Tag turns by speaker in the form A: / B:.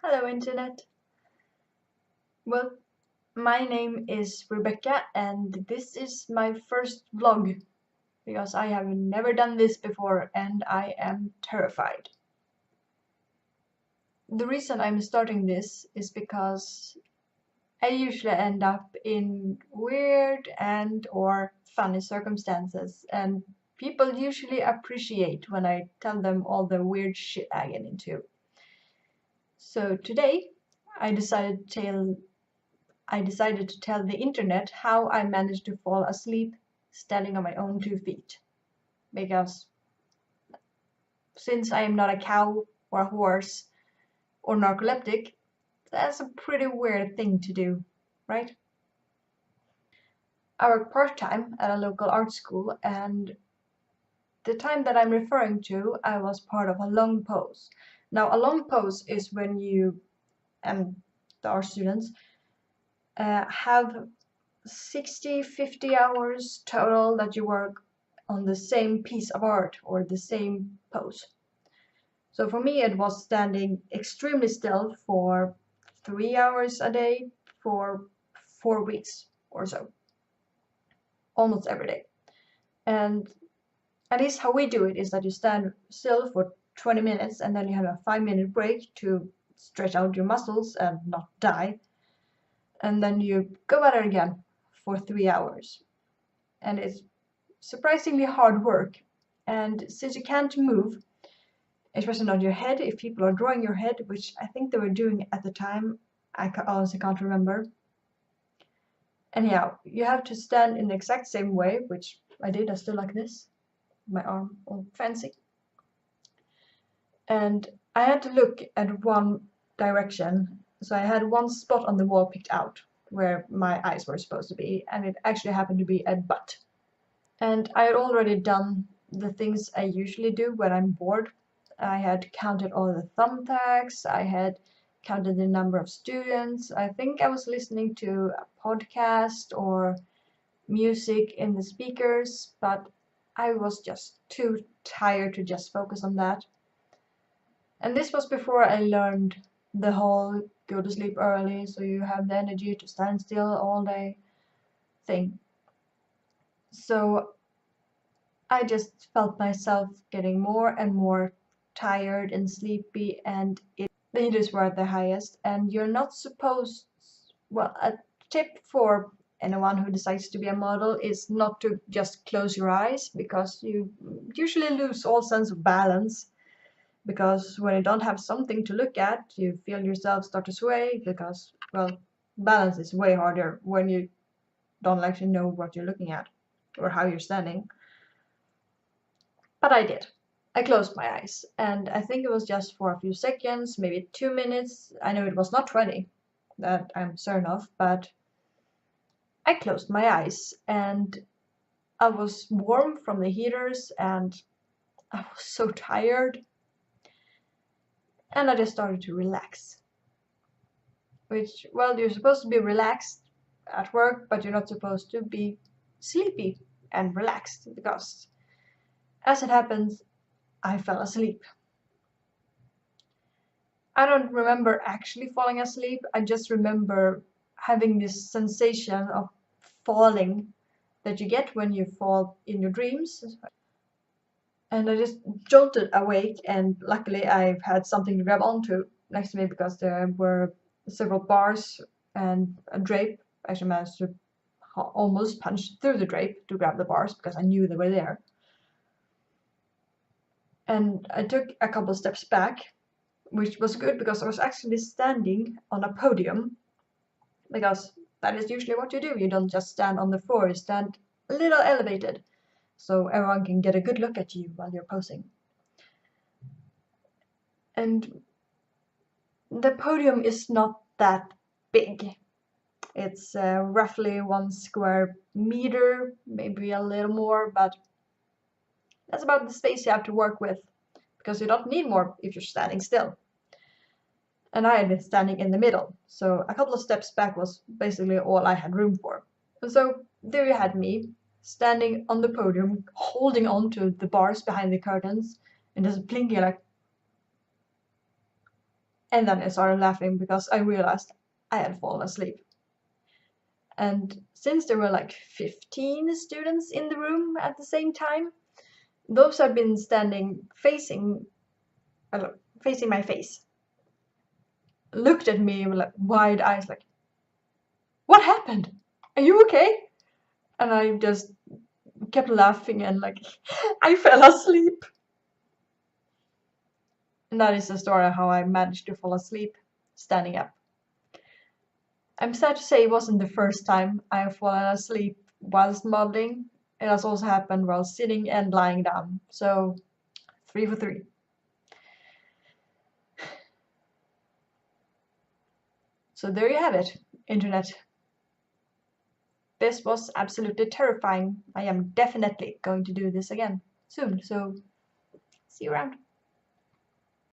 A: Hello Internet. Well, my name is Rebecca and this is my first vlog because I have never done this before and I am terrified. The reason I'm starting this is because I usually end up in weird and or funny circumstances and people usually appreciate when I tell them all the weird shit I get into. So today I decided to tell the internet how I managed to fall asleep standing on my own 2 feet. Because since I am not a cow or a horse or narcoleptic, that's a pretty weird thing to do, right? I work part-time at a local art school, and the time that I'm referring to, I was part of a long pose. Now, a long pose is when you and the art students have 50 hours total that you work on the same piece of art or the same pose. So for me, it was standing extremely still for 3 hours a day for 4 weeks or so, almost every day. And at least how we do it is that you stand still for 20 minutes and then you have a 5-minute break to stretch out your muscles and not die. And then you go at it again for 3 hours. And it's surprisingly hard work. And since you can't move, especially not your head, if people are drawing your head, which I think they were doing at the time, I honestly can't remember. Anyhow, you have to stand in the exact same way, which I did. I stood like this, my arm all fancy. And I had to look at one direction, so I had one spot on the wall picked out where my eyes were supposed to be, and it actually happened to be a butt. And I had already done the things I usually do when I'm bored. I had counted all the thumbtacks, I had counted the number of students. I think I was listening to a podcast or music in the speakers, but I was just too tired to just focus on that. And this was before I learned the whole go to sleep early so you have the energy to stand still all day thing. So I just felt myself getting more and more tired and sleepy, and the heaters were at the highest. And you're not supposed, well, a tip for anyone who decides to be a model is not to just close your eyes because you usually lose all sense of balance. Because when you don't have something to look at, you feel yourself start to sway because, well, balance is way harder when you don't actually know what you're looking at or how you're standing. But I did. I closed my eyes, and I think it was just for a few seconds, maybe 2 minutes. I know it was not 20, that I'm certain of, but I closed my eyes, and I was warm from the heaters, and I was so tired, and I just started to relax. Which, well, you're supposed to be relaxed at work, but you're not supposed to be sleepy and relaxed, because as it happens, I fell asleep. I don't remember actually falling asleep. I just remember having this sensation of falling that you get when you fall in your dreams. And I just jolted awake, and luckily I've had something to grab onto next to me because there were several bars and a drape. I actually managed to almost punch through the drape to grab the bars because I knew they were there. And I took a couple steps back, which was good because I was actually standing on a podium, because that is usually what you do. You don't just stand on the floor, you stand a little elevated so everyone can get a good look at you while you're posing. And the podium is not that big. It's roughly 1 square meter, maybe a little more, but that's about the space you have to work with because you don't need more if you're standing still. And I had been standing in the middle, so a couple of steps back was basically all I had room for. And so there you had me, standing on the podium, holding on to the bars behind the curtains, and just blinking like, And then I started laughing because I realized I had fallen asleep. And since there were like 15 students in the room at the same time, those had been standing facing my face, looked at me with like wide eyes, like, "What happened? Are you okay?" And I just kept laughing and like, I fell asleep. And that is the story of how I managed to fall asleep standing up. I'm sad to say it wasn't the first time I have fallen asleep whilst modeling. It has also happened while sitting and lying down. So 3 for 3. So there you have it, internet. This was absolutely terrifying. I am definitely going to do this again soon. So see you around.